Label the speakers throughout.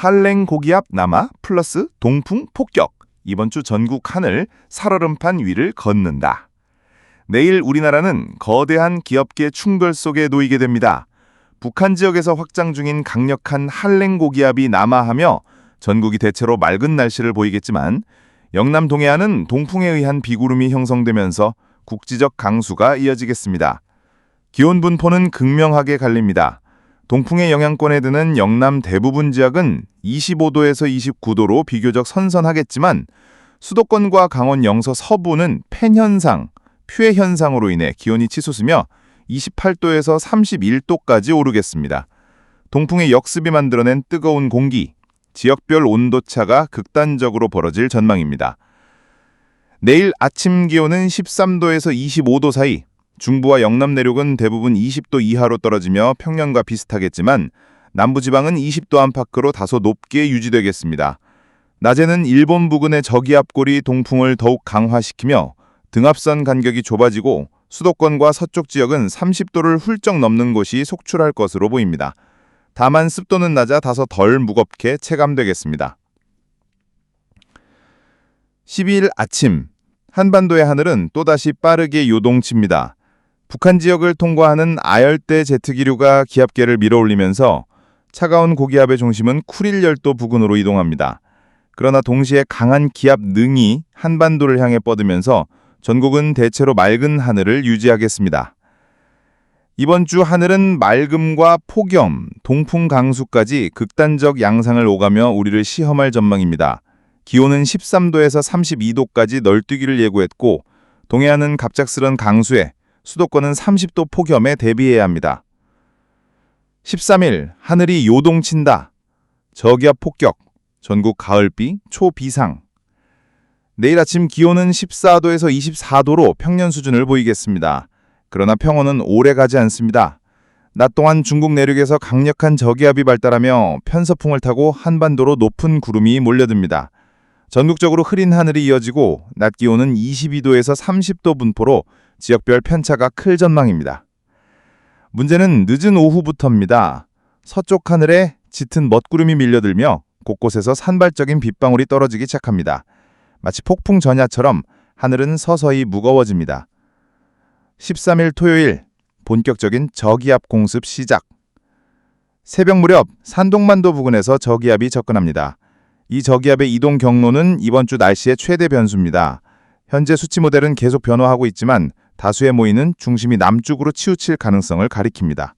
Speaker 1: 한랭 고기압 남하 플러스 동풍 폭격. 이번 주 전국 하늘 살얼음판 위를 걷는다. 내일 우리나라는 거대한 기업계 충돌 속에 놓이게 됩니다. 북한 지역에서 확장 중인 강력한 한랭 고기압이 남하하며 전국이 대체로 맑은 날씨를 보이겠지만 영남 동해안은 동풍에 의한 비구름이 형성되면서 국지적 강수가 이어지겠습니다. 기온 분포는 극명하게 갈립니다. 동풍의 영향권에 드는 영남 대부분 지역은 25도에서 29도로 비교적 선선하겠지만 수도권과 강원 영서 서부는 팬현상, 퓨해현상으로 인해 기온이 치솟으며 28도에서 31도까지 오르겠습니다. 동풍의 역습이 만들어낸 뜨거운 공기, 지역별 온도차가 극단적으로 벌어질 전망입니다. 내일 아침 기온은 13도에서 25도 사이, 중부와 영남 내륙은 대부분 20도 이하로 떨어지며 평년과 비슷하겠지만 남부지방은 20도 안팎으로 다소 높게 유지되겠습니다. 낮에는 일본 부근의 저기압골이 동풍을 더욱 강화시키며 등압선 간격이 좁아지고 수도권과 서쪽 지역은 30도를 훌쩍 넘는 곳이 속출할 것으로 보입니다. 다만 습도는 낮아 다소 덜 무겁게 체감되겠습니다. 12일 아침, 한반도의 하늘은 또다시 빠르게 요동칩니다. 북한 지역을 통과하는 아열대 제트기류가 기압계를 밀어올리면서 차가운 고기압의 중심은 쿠릴 열도 부근으로 이동합니다. 그러나 동시에 강한 기압 능이 한반도를 향해 뻗으면서 전국은 대체로 맑은 하늘을 유지하겠습니다. 이번 주 하늘은 맑음과 폭염, 동풍 강수까지 극단적 양상을 오가며 우리를 시험할 전망입니다. 기온은 13도에서 32도까지 널뛰기를 예고했고 동해안은 갑작스런 강수에 수도권은 30도 폭염에 대비해야 합니다. 13일 하늘이 요동친다. 저기압 폭격, 전국 가을비, 초비상. 내일 아침 기온은 14도에서 24도로 평년 수준을 보이겠습니다. 그러나 평원은 오래 가지 않습니다. 낮 동안 중국 내륙에서 강력한 저기압이 발달하며 편서풍을 타고 한반도로 높은 구름이 몰려듭니다. 전국적으로 흐린 하늘이 이어지고 낮 기온은 22도에서 30도 분포로 지역별 편차가 클 전망입니다. 문제는 늦은 오후부터입니다. 서쪽 하늘에 짙은 멋구름이 밀려들며 곳곳에서 산발적인 빗방울이 떨어지기 시작합니다. 마치 폭풍 전야처럼 하늘은 서서히 무거워집니다. 13일 토요일, 본격적인 저기압 공습 시작. 새벽 무렵 산동만도 부근에서 저기압이 접근합니다. 이 저기압의 이동 경로는 이번 주 날씨의 최대 변수입니다. 현재 수치 모델은 계속 변화하고 있지만 다수의 모이는 중심이 남쪽으로 치우칠 가능성을 가리킵니다.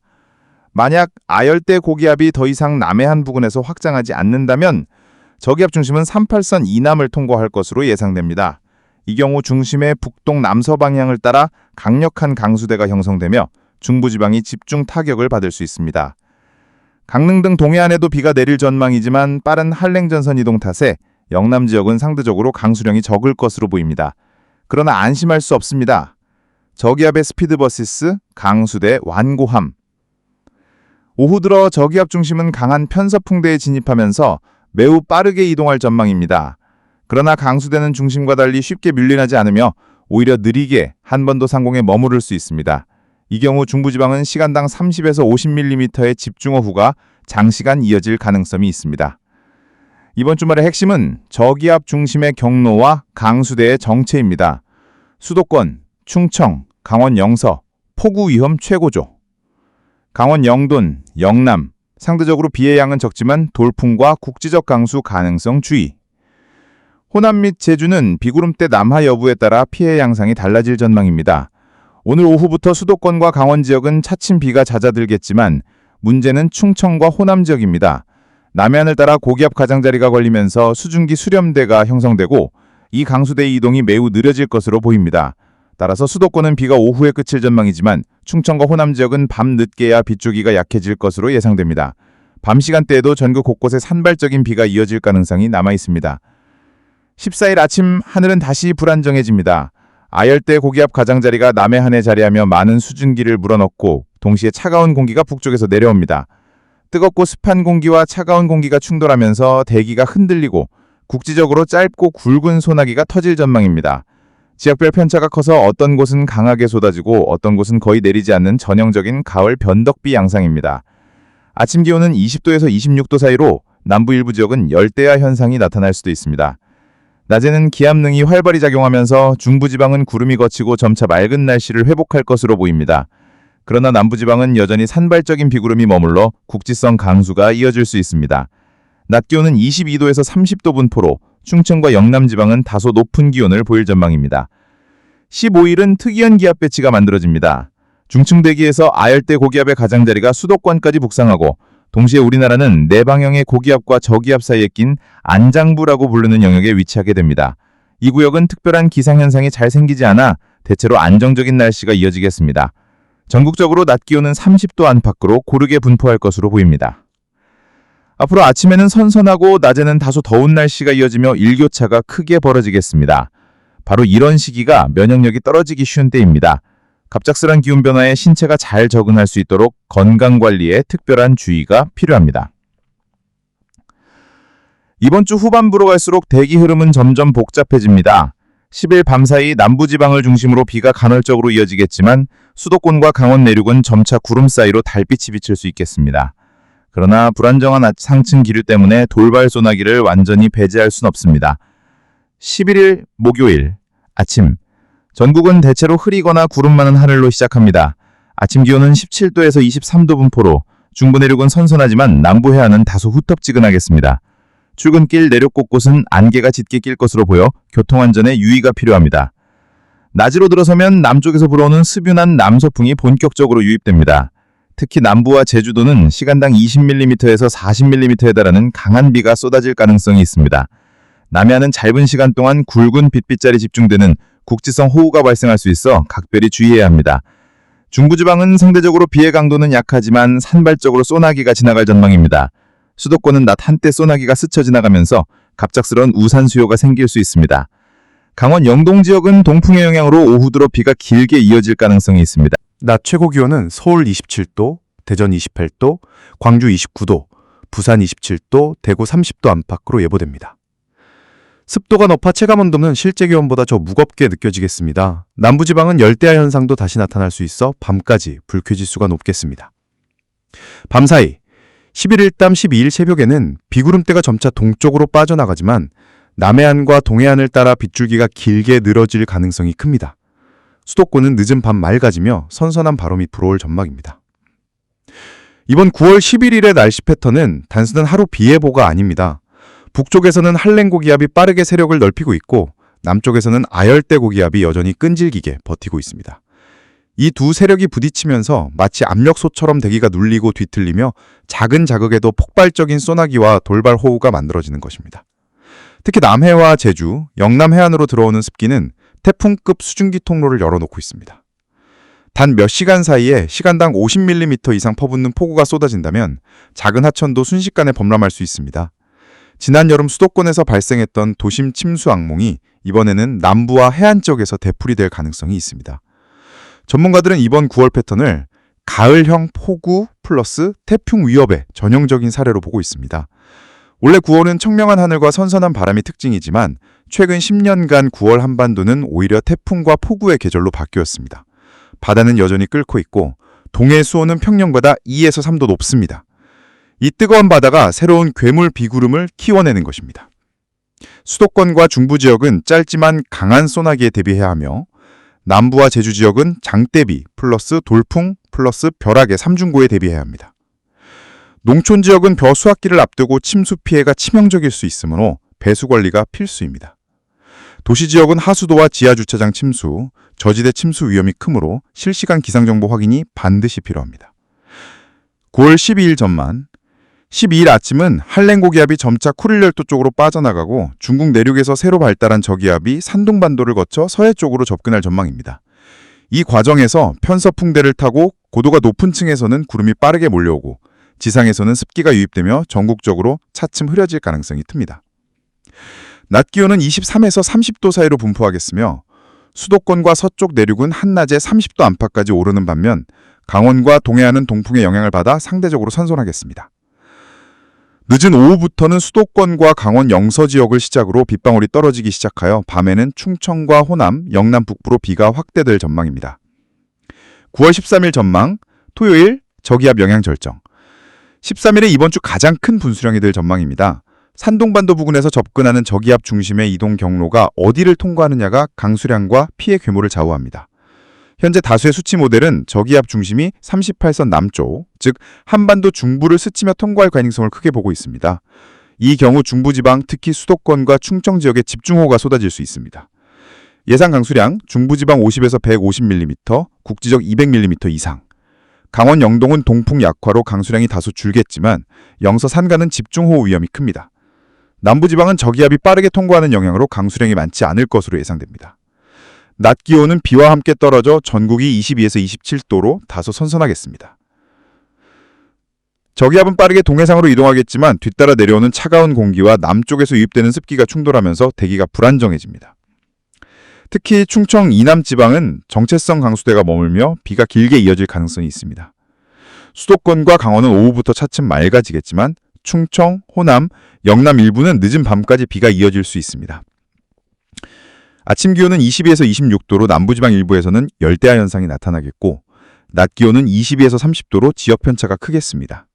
Speaker 1: 만약 아열대 고기압이 더 이상 남해안 부근에서 확장하지 않는다면 저기압 중심은 38선 이남을 통과할 것으로 예상됩니다. 이 경우 중심의 북동 남서 방향을 따라 강력한 강수대가 형성되며 중부지방이 집중 타격을 받을 수 있습니다. 강릉 등 동해안에도 비가 내릴 전망이지만 빠른 한랭전선 이동 탓에 영남 지역은 상대적으로 강수량이 적을 것으로 보입니다. 그러나 안심할 수 없습니다. 저기압의 스피드버시스, 강수대, 완고함. 오후 들어 저기압 중심은 강한 편서풍대에 진입하면서 매우 빠르게 이동할 전망입니다. 그러나 강수대는 중심과 달리 쉽게 밀려나지 않으며 오히려 느리게 한반도 상공에 머무를 수 있습니다. 이 경우 중부지방은 시간당 30에서 50mm의 집중호우가 장시간 이어질 가능성이 있습니다. 이번 주말의 핵심은 저기압 중심의 경로와 강수대의 정체입니다. 수도권, 충청, 강원 영서, 폭우 위험 최고조. 강원 영돈, 영남, 상대적으로 비의 양은 적지만 돌풍과 국지적 강수 가능성 주의. 호남 및 제주는 비구름대 남하 여부에 따라 피해 양상이 달라질 전망입니다. 오늘 오후부터 수도권과 강원 지역은 차츰 비가 잦아들겠지만 문제는 충청과 호남 지역입니다. 남해안을 따라 고기압 가장자리가 걸리면서 수증기 수렴대가 형성되고 이 강수대의 이동이 매우 느려질 것으로 보입니다. 따라서 수도권은 비가 오후에 그칠 전망이지만 충청과 호남 지역은 밤 늦게야 빗줄기가 약해질 것으로 예상됩니다. 밤 시간대에도 전국 곳곳에 산발적인 비가 이어질 가능성이 남아있습니다. 14일 아침 하늘은 다시 불안정해집니다. 아열대 고기압 가장자리가 남해안에 자리하며 많은 수증기를 물어넣고 동시에 차가운 공기가 북쪽에서 내려옵니다. 뜨겁고 습한 공기와 차가운 공기가 충돌하면서 대기가 흔들리고 국지적으로 짧고 굵은 소나기가 터질 전망입니다. 지역별 편차가 커서 어떤 곳은 강하게 쏟아지고 어떤 곳은 거의 내리지 않는 전형적인 가을 변덕비 양상입니다. 아침 기온은 20도에서 26도 사이로 남부 일부 지역은 열대야 현상이 나타날 수도 있습니다. 낮에는 기압능이 활발히 작용하면서 중부지방은 구름이 걷히고 점차 맑은 날씨를 회복할 것으로 보입니다. 그러나 남부지방은 여전히 산발적인 비구름이 머물러 국지성 강수가 이어질 수 있습니다. 낮 기온은 22도에서 30도 분포로 충청과 영남지방은 다소 높은 기온을 보일 전망입니다. 15일은 특이한 기압 배치가 만들어집니다. 중층 대기에서 아열대 고기압의 가장자리가 수도권까지 북상하고 동시에 우리나라는 네 방향의 고기압과 저기압 사이에 낀 안장부라고 부르는 영역에 위치하게 됩니다. 이 구역은 특별한 기상현상이 잘 생기지 않아 대체로 안정적인 날씨가 이어지겠습니다. 전국적으로 낮 기온은 30도 안팎으로 고르게 분포할 것으로 보입니다. 앞으로 아침에는 선선하고 낮에는 다소 더운 날씨가 이어지며 일교차가 크게 벌어지겠습니다. 바로 이런 시기가 면역력이 떨어지기 쉬운 때입니다. 갑작스런 기온 변화에 신체가 잘 적응할 수 있도록 건강관리에 특별한 주의가 필요합니다. 이번 주 후반부로 갈수록 대기 흐름은 점점 복잡해집니다. 10일 밤사이 남부지방을 중심으로 비가 간헐적으로 이어지겠지만 수도권과 강원 내륙은 점차 구름 사이로 달빛이 비칠 수 있겠습니다. 그러나 불안정한 상층 기류 때문에 돌발 소나기를 완전히 배제할 순 없습니다. 11일 목요일 아침 전국은 대체로 흐리거나 구름 많은 하늘로 시작합니다. 아침 기온은 17도에서 23도 분포로 중부 내륙은 선선하지만 남부 해안은 다소 후텁지근하겠습니다. 출근길 내륙 곳곳은 안개가 짙게 낄 것으로 보여 교통안전에 유의가 필요합니다. 낮으로 들어서면 남쪽에서 불어오는 습유난 남서풍이 본격적으로 유입됩니다. 특히 남부와 제주도는 시간당 20mm에서 40mm에 달하는 강한 비가 쏟아질 가능성이 있습니다. 남해안은 짧은 시간 동안 굵은 빗빗자리 집중되는 국지성 호우가 발생할 수 있어 각별히 주의해야 합니다. 중부지방은 상대적으로 비의 강도는 약하지만 산발적으로 소나기가 지나갈 전망입니다. 수도권은 낮 한때 소나기가 스쳐 지나가면서 갑작스러운 우산 수요가 생길 수 있습니다. 강원 영동 지역은 동풍의 영향으로 오후 들어 비가 길게 이어질 가능성이 있습니다.
Speaker 2: 낮 최고 기온은 서울 27도, 대전 28도, 광주 29도, 부산 27도, 대구 30도 안팎으로 예보됩니다. 습도가 높아 체감온도는 실제 기온보다 더 무겁게 느껴지겠습니다. 남부지방은 열대야 현상도 다시 나타날 수 있어 밤까지 불쾌지수가 높겠습니다. 밤사이 11일 밤 12일 새벽에는 비구름대가 점차 동쪽으로 빠져나가지만 남해안과 동해안을 따라 빗줄기가 길게 늘어질 가능성이 큽니다. 수도권은 늦은 밤 맑아지며 선선한 바람이 불어올 전망입니다. 이번 9월 11일의 날씨 패턴은 단순한 하루 비 예보가 아닙니다. 북쪽에서는 한랭 고기압이 빠르게 세력을 넓히고 있고 남쪽에서는 아열대 고기압이 여전히 끈질기게 버티고 있습니다. 이 두 세력이 부딪히면서 마치 압력소처럼 대기가 눌리고 뒤틀리며 작은 자극에도 폭발적인 소나기와 돌발 호우가 만들어지는 것입니다. 특히 남해와 제주, 영남 해안으로 들어오는 습기는 태풍급 수증기 통로를 열어놓고 있습니다. 단 몇 시간 사이에 시간당 50mm 이상 퍼붓는 폭우가 쏟아진다면 작은 하천도 순식간에 범람할 수 있습니다. 지난 여름 수도권에서 발생했던 도심 침수 악몽이 이번에는 남부와 해안 지역에서 되풀이 될 가능성이 있습니다. 전문가들은 이번 9월 패턴을 가을형 폭우 플러스 태풍 위협의 전형적인 사례로 보고 있습니다. 원래 9월은 청명한 하늘과 선선한 바람이 특징이지만 최근 10년간 9월 한반도는 오히려 태풍과 폭우의 계절로 바뀌었습니다. 바다는 여전히 끓고 있고 동해 수온은 평년보다 2에서 3도 높습니다. 이 뜨거운 바다가 새로운 괴물 비구름을 키워내는 것입니다. 수도권과 중부 지역은 짧지만 강한 소나기에 대비해야 하며 남부와 제주 지역은 장대비 플러스 돌풍 플러스 벼락의 삼중고에 대비해야 합니다. 농촌 지역은 벼 수확기를 앞두고 침수 피해가 치명적일 수 있으므로 배수 관리가 필수입니다. 도시 지역은 하수도와 지하주차장 침수, 저지대 침수 위험이 크므로 실시간 기상정보 확인이 반드시 필요합니다. 9월 12일 전만 12일 아침은 한랭 고기압이 점차 쿠릴열도 쪽으로 빠져나가고 중국 내륙에서 새로 발달한 저기압이 산둥반도를 거쳐 서해 쪽으로 접근할 전망입니다. 이 과정에서 편서풍대를 타고 고도가 높은 층에서는 구름이 빠르게 몰려오고 지상에서는 습기가 유입되며 전국적으로 차츰 흐려질 가능성이 큽니다. 낮 기온은 23에서 30도 사이로 분포하겠으며 수도권과 서쪽 내륙은 한낮에 30도 안팎까지 오르는 반면 강원과 동해안은 동풍의 영향을 받아 상대적으로 선선하겠습니다. 늦은 오후부터는 수도권과 강원 영서 지역을 시작으로 빗방울이 떨어지기 시작하여 밤에는 충청과 호남, 영남 북부로 비가 확대될 전망입니다. 9월 13일 전망, 토요일 저기압 영향 절정.
Speaker 1: 13일에 이번 주 가장 큰 분수령이 될 전망입니다. 산동반도 부근에서 접근하는 저기압 중심의 이동 경로가 어디를 통과하느냐가 강수량과 피해 규모를 좌우합니다. 현재 다수의 수치 모델은 저기압 중심이 38선 남쪽, 즉 한반도 중부를 스치며 통과할 가능성을 크게 보고 있습니다. 이 경우 중부지방, 특히 수도권과 충청 지역에 집중호우가 쏟아질 수 있습니다. 예상 강수량 중부지방 50에서 150mm, 국지적 200mm 이상. 강원 영동은 동풍 약화로 강수량이 다소 줄겠지만 영서 산간은 집중호우 위험이 큽니다. 남부지방은 저기압이 빠르게 통과하는 영향으로 강수량이 많지 않을 것으로 예상됩니다. 낮 기온은 비와 함께 떨어져 전국이 22에서 27도로 다소 선선하겠습니다. 저기압은 빠르게 동해상으로 이동하겠지만 뒤따라 내려오는 차가운 공기와 남쪽에서 유입되는 습기가 충돌하면서 대기가 불안정해집니다. 특히 충청 이남 지방은 정체성 강수대가 머물며 비가 길게 이어질 가능성이 있습니다. 수도권과 강원은 오후부터 차츰 맑아지겠지만 충청, 호남, 영남 일부는 늦은 밤까지 비가 이어질 수 있습니다. 아침 기온은 22에서 26도로 남부지방 일부에서는 열대야 현상이 나타나겠고 낮 기온은 22에서 30도로 지역 편차가 크겠습니다.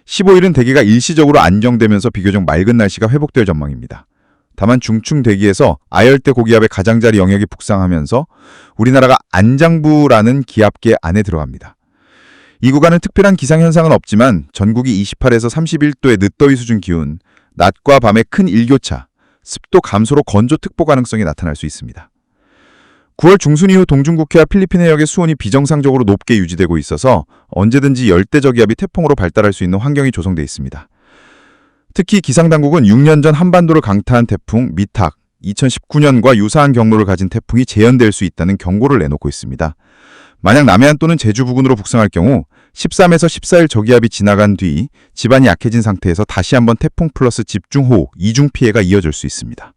Speaker 1: 15일은 대기가 일시적으로 안정되면서 비교적 맑은 날씨가 회복될 전망입니다. 다만 중충 대기에서 아열대 고기압의 가장자리 영역이 북상하면서 우리나라가 안장부라는 기압계 안에 들어갑니다. 이 구간은 특별한 기상현상은 없지만 전국이 28에서 31도의 늦더위 수준 기온, 낮과 밤의 큰 일교차, 습도 감소로 건조특보 가능성이 나타날 수 있습니다. 9월 중순 이후 동중국해와 필리핀 해역의 수온이 비정상적으로 높게 유지되고 있어서 언제든지 열대저기압이 태풍으로 발달할 수 있는 환경이 조성돼 있습니다. 특히 기상당국은 6년 전 한반도를 강타한 태풍 미탁, 2019년과 유사한 경로를 가진 태풍이 재현될 수 있다는 경고를 내놓고 있습니다. 만약 남해안 또는 제주 부근으로 북상할 경우 13에서 14일 저기압이 지나간 뒤 지반이 약해진 상태에서 다시 한번 태풍 플러스 집중호우, 이중 피해가 이어질 수 있습니다.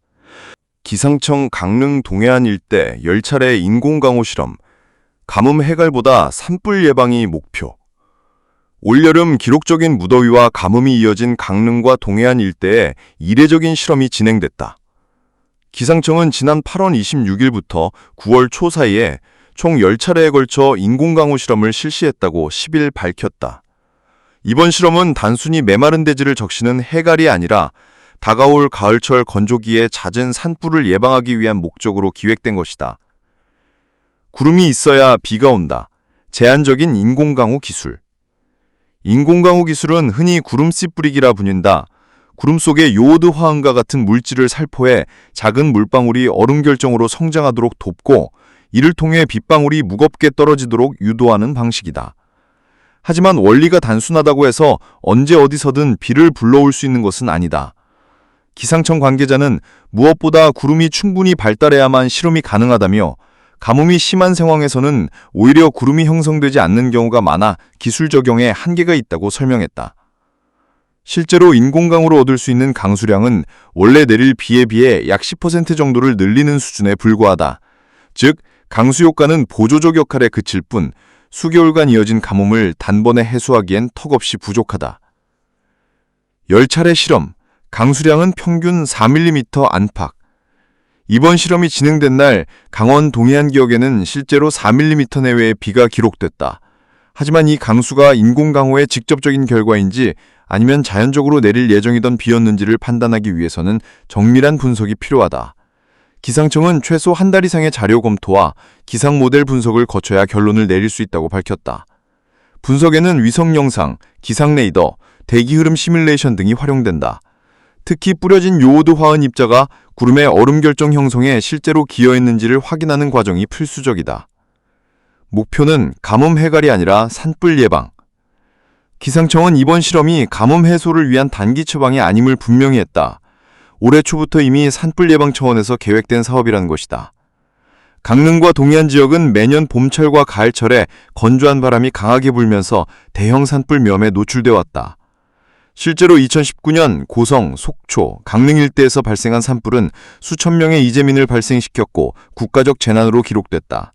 Speaker 3: 기상청 강릉 동해안 일대 10차례 인공강우 실험, 가뭄 해갈보다 산불 예방이 목표. 올여름 기록적인 무더위와 가뭄이 이어진 강릉과 동해안 일대에 이례적인 실험이 진행됐다. 기상청은 지난 8월 26일부터 9월 초 사이에 총 10차례에 걸쳐 인공강우 실험을 실시했다고 10일 밝혔다. 이번 실험은 단순히 메마른 대지를 적시는 해갈이 아니라 다가올 가을철 건조기에 잦은 산불을 예방하기 위한 목적으로 기획된 것이다. 구름이 있어야 비가 온다. 제한적인 인공강우 기술. 인공강우 기술은 흔히 구름씨 뿌리기라 불린다. 구름 속에 요오드 화음과 같은 물질을 살포해 작은 물방울이 얼음 결정으로 성장하도록 돕고 이를 통해 빗방울이 무겁게 떨어지도록 유도하는 방식이다. 하지만 원리가 단순하다고 해서 언제 어디서든 비를 불러올 수 있는 것은 아니다. 기상청 관계자는 무엇보다 구름이 충분히 발달해야만 실험이 가능하다며 가뭄이 심한 상황에서는 오히려 구름이 형성되지 않는 경우가 많아 기술 적용에 한계가 있다고 설명했다. 실제로 인공강우로 얻을 수 있는 강수량은 원래 내릴 비에 비해 약 10% 정도를 늘리는 수준에 불과하다. 즉, 강수 효과는 보조적 역할에 그칠 뿐 수개월간 이어진 가뭄을 단번에 해소하기엔 턱없이 부족하다. 10차례 실험, 강수량은 평균 4mm 안팎. 이번 실험이 진행된 날 강원 동해안 지역에는 실제로 4mm 내외의 비가 기록됐다. 하지만 이 강수가 인공강우의 직접적인 결과인지 아니면 자연적으로 내릴 예정이던 비였는지를 판단하기 위해서는 정밀한 분석이 필요하다. 기상청은 최소 한 달 이상의 자료 검토와 기상 모델 분석을 거쳐야 결론을 내릴 수 있다고 밝혔다. 분석에는 위성 영상, 기상 레이더, 대기 흐름 시뮬레이션 등이 활용된다. 특히 뿌려진 요오드 화학 입자가 구름의 얼음 결정 형성에 실제로 기여했는지를 확인하는 과정이 필수적이다. 목표는 가뭄 해갈이 아니라 산불 예방. 기상청은 이번 실험이 가뭄 해소를 위한 단기 처방이 아님을 분명히 했다. 올해 초부터 이미 산불 예방 차원에서 계획된 사업이라는 것이다. 강릉과 동해안 지역은 매년 봄철과 가을철에 건조한 바람이 강하게 불면서 대형 산불 위험에 노출돼 왔다. 실제로 2019년 고성, 속초, 강릉 일대에서 발생한 산불은 수천 명의 이재민을 발생시켰고 국가적 재난으로 기록됐다.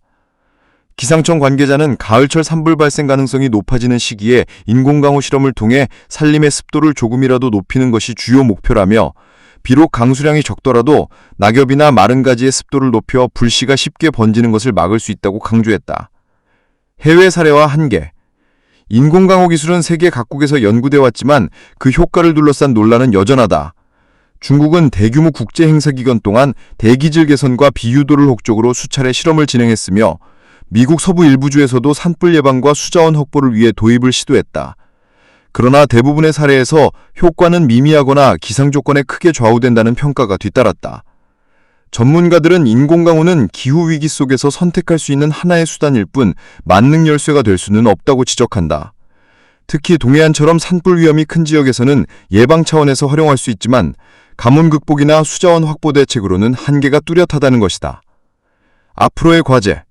Speaker 3: 기상청 관계자는 가을철 산불 발생 가능성이 높아지는 시기에 인공강우 실험을 통해 산림의 습도를 조금이라도 높이는 것이 주요 목표라며 비록 강수량이 적더라도 낙엽이나 마른 가지의 습도를 높여 불씨가 쉽게 번지는 것을 막을 수 있다고 강조했다. 해외 사례와 한계. 인공강우 기술은 세계 각국에서 연구돼 왔지만 그 효과를 둘러싼 논란은 여전하다. 중국은 대규모 국제 행사 기간 동안 대기질 개선과 비유도를 목적으로 수차례 실험을 진행했으며 미국 서부 일부주에서도 산불 예방과 수자원 확보를 위해 도입을 시도했다. 그러나 대부분의 사례에서 효과는 미미하거나 기상 조건에 크게 좌우된다는 평가가 뒤따랐다. 전문가들은 인공강우는 기후위기 속에서 선택할 수 있는 하나의 수단일 뿐 만능 열쇠가 될 수는 없다고 지적한다. 특히 동해안처럼 산불 위험이 큰 지역에서는 예방 차원에서 활용할 수 있지만 가뭄 극복이나 수자원 확보 대책으로는 한계가 뚜렷하다는 것이다. 앞으로의 과제.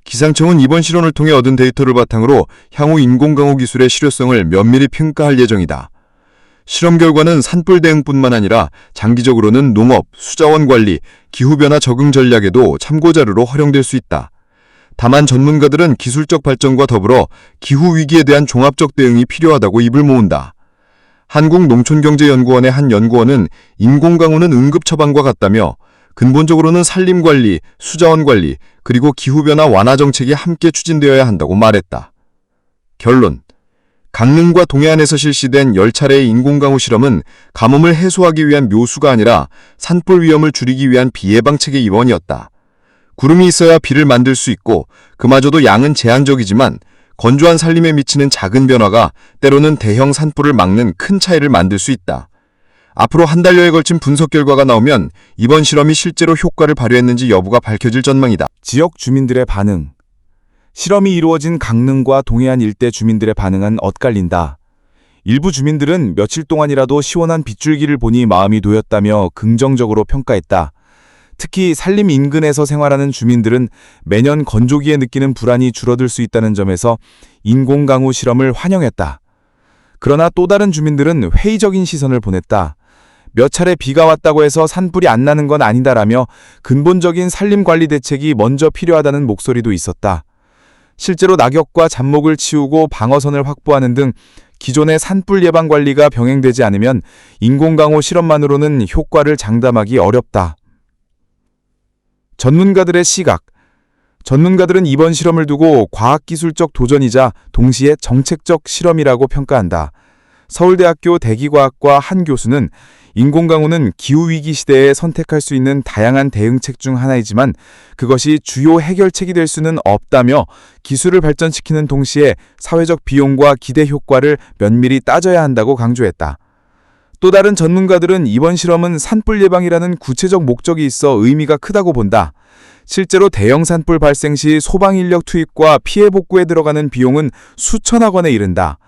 Speaker 3: 기상청은 이번 실험을 통해 얻은 데이터를 바탕으로 향후 인공강우 기술의 실효성을 면밀히 평가할 예정이다. 실험 결과는 산불 대응뿐만 아니라 장기적으로는 농업, 수자원 관리, 기후변화 적응 전략에도 참고자료로 활용될 수 있다. 다만 전문가들은 기술적 발전과 더불어 기후위기에 대한 종합적 대응이 필요하다고 입을 모은다. 한국농촌경제연구원의 한 연구원은 인공강우는 응급처방과 같다며 근본적으로는 산림관리, 수자원관리, 그리고 기후변화 완화 정책이 함께 추진되어야 한다고 말했다. 결론. 강릉과 동해안에서 실시된 10차례의 인공강우 실험은 가뭄을 해소하기 위한 묘수가 아니라 산불 위험을 줄이기 위한 비예방책의 일원이었다. 구름이 있어야 비를 만들 수 있고 그마저도 양은 제한적이지만 건조한 산림에 미치는 작은 변화가 때로는 대형 산불을 막는 큰 차이를 만들 수 있다. 앞으로 한 달여에 걸친 분석 결과가 나오면 이번 실험이 실제로 효과를 발휘했는지 여부가 밝혀질 전망이다.
Speaker 1: 지역 주민들의 반응. 실험이 이루어진 강릉과 동해안 일대 주민들의 반응은 엇갈린다. 일부 주민들은 며칠 동안이라도 시원한 빗줄기를 보니 마음이 놓였다며 긍정적으로 평가했다. 특히 산림 인근에서 생활하는 주민들은 매년 건조기에 느끼는 불안이 줄어들 수 있다는 점에서 인공강우 실험을 환영했다. 그러나 또 다른 주민들은 회의적인 시선을 보냈다. 몇 차례 비가 왔다고 해서 산불이 안 나는 건 아니다라며 근본적인 산림관리 대책이 먼저 필요하다는 목소리도 있었다. 실제로 낙엽과 잡목을 치우고 방어선을 확보하는 등 기존의 산불 예방 관리가 병행되지 않으면 인공강우 실험만으로는 효과를 장담하기 어렵다. 전문가들의 시각. 전문가들은 이번 실험을 두고 과학기술적 도전이자 동시에 정책적 실험이라고 평가한다. 서울대학교 대기과학과 한 교수는 인공강우는 기후위기 시대에 선택할 수 있는 다양한 대응책 중 하나이지만 그것이 주요 해결책이 될 수는 없다며 기술을 발전시키는 동시에 사회적 비용과 기대 효과를 면밀히 따져야 한다고 강조했다. 또 다른 전문가들은 이번 실험은 산불 예방이라는 구체적 목적이 있어 의미가 크다고 본다. 실제로 대형 산불 발생 시 소방 인력 투입과 피해 복구에 들어가는 비용은 수천억 원에 이른다.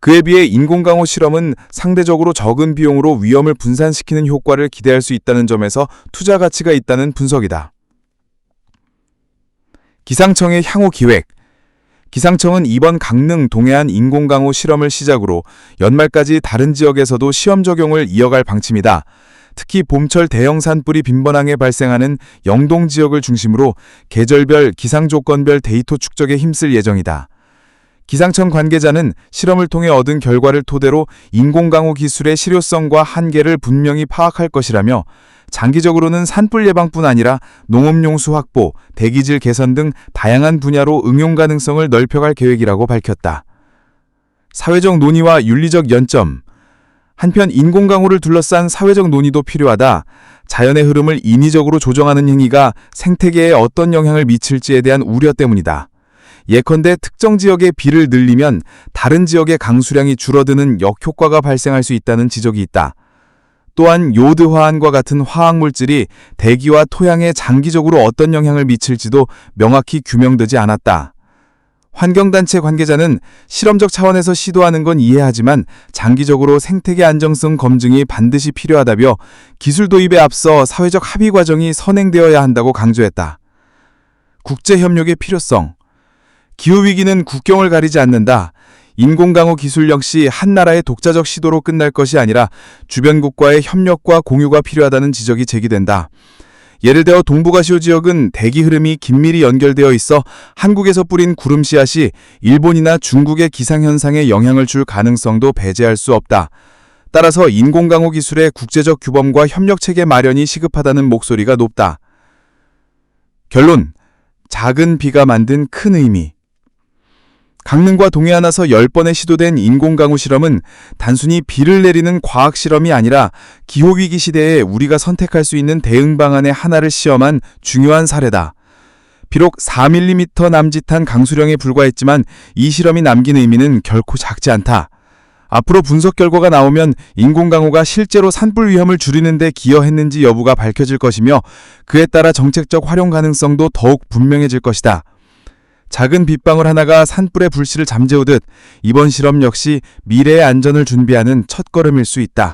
Speaker 1: 그에 비해 인공강우 실험은 상대적으로 적은 비용으로 위험을 분산시키는 효과를 기대할 수 있다는 점에서 투자 가치가 있다는 분석이다. 기상청의 향후 기획. 기상청은 이번 강릉 동해안 인공강우 실험을 시작으로 연말까지 다른 지역에서도 시험 적용을 이어갈 방침이다. 특히 봄철 대형 산불이 빈번하게 발생하는 영동 지역을 중심으로 계절별 기상조건별 데이터 축적에 힘쓸 예정이다. 기상청 관계자는 실험을 통해 얻은 결과를 토대로 인공강우 기술의 실효성과 한계를 분명히 파악할 것이라며 장기적으로는 산불 예방뿐 아니라 농업용수 확보, 대기질 개선 등 다양한 분야로 응용 가능성을 넓혀갈 계획이라고 밝혔다. 사회적 논의와 윤리적 연점. 한편 인공강우를 둘러싼 사회적 논의도 필요하다. 자연의 흐름을 인위적으로 조정하는 행위가 생태계에 어떤 영향을 미칠지에 대한 우려 때문이다. 예컨대 특정 지역의 비를 늘리면 다른 지역의 강수량이 줄어드는 역효과가 발생할 수 있다는 지적이 있다. 또한 요드 화한과 같은 화학물질이 대기와 토양에 장기적으로 어떤 영향을 미칠지도 명확히 규명되지 않았다. 환경단체 관계자는 실험적 차원에서 시도하는 건 이해하지만 장기적으로 생태계 안정성 검증이 반드시 필요하다며 기술 도입에 앞서 사회적 합의 과정이 선행되어야 한다고 강조했다. 국제협력의 필요성. 기후위기는 국경을 가리지 않는다. 인공강우 기술 역시 한 나라의 독자적 시도로 끝날 것이 아니라 주변국과의 협력과 공유가 필요하다는 지적이 제기된다. 예를 들어 동북아시아 지역은 대기 흐름이 긴밀히 연결되어 있어 한국에서 뿌린 구름 씨앗이 일본이나 중국의 기상현상에 영향을 줄 가능성도 배제할 수 없다. 따라서 인공강우 기술의 국제적 규범과 협력체계 마련이 시급하다는 목소리가 높다. 결론. 작은 비가 만든 큰 의미. 강릉과 동해안에서 10번의 시도된 인공강우 실험은 단순히 비를 내리는 과학 실험이 아니라 기후위기 시대에 우리가 선택할 수 있는 대응 방안의 하나를 시험한 중요한 사례다. 비록 4mm 남짓한 강수량에 불과했지만 이 실험이 남긴 의미는 결코 작지 않다. 앞으로 분석 결과가 나오면 인공강우가 실제로 산불 위험을 줄이는 데 기여했는지 여부가 밝혀질 것이며 그에 따라 정책적 활용 가능성도 더욱 분명해질 것이다. 작은 빗방울 하나가 산불의 불씨를 잠재우듯 이번 실험 역시 미래의 안전을 준비하는 첫걸음일 수 있다.